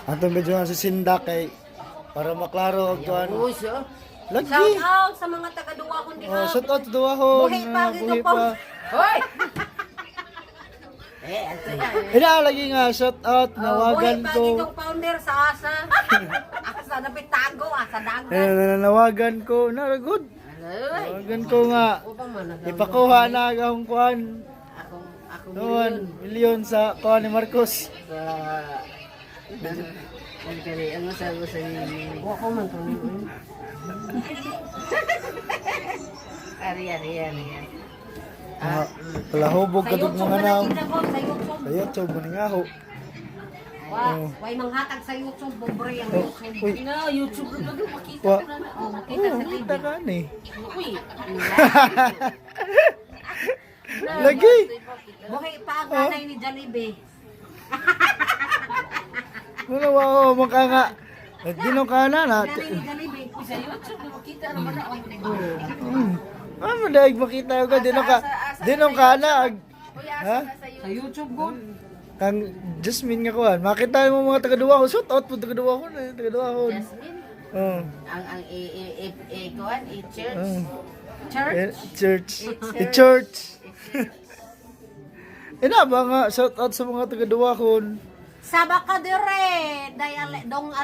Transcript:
Atong medyo nga si Sinda kay para maklaro og kuan. Uy, siya. Lagi. Shout out sa mga taga-duwa kong di Oh, shout out duwahon. Buhi pa, gito Buhi po. pa. Hoy! Ito yan. Ina lagi nga shout out nawagan Buhi pa, ko. gitong founder sa asa. Asa na pitago, asa dagat. Nawagan ko. Na good. Ay, Nawagan ko nga. upang managaw. Ipakuha na akong kuan. Ako Noon, milyon sa kuan ni Marcos. sa... Ang kari, ang masabi ko sa inyo. Huwag ko man kung Ari. Palahubog ka dug mga naw. Sa YouTube. Sa YouTube mo nga ho. Wow, way manghatag sa YouTube, bobre ang YouTube. Uy. Na, YouTube na lang makita Wa. ko na. Oh, makita sa TV. Kita ka ni. Uy, Lagi. buhay pa ang nanay ni Jollibee. Wala wa mo ka nga. Dino ka na na. Nanay ni Jollibee. Sa YouTube na makita naman na. Ano daig makita ko dino ka na. Ha? Sa YouTube ko. Kang Jasmine nga kuan. Makita mo mga taga-duwa ko. Shout out po taga-duwa ko na. Taga-duwa ko. Jasmine. Oh. Ang kuan, church. Church. Church. Ina ba nga shout out sa mga taga-duwa ko. Sabaka dire, dong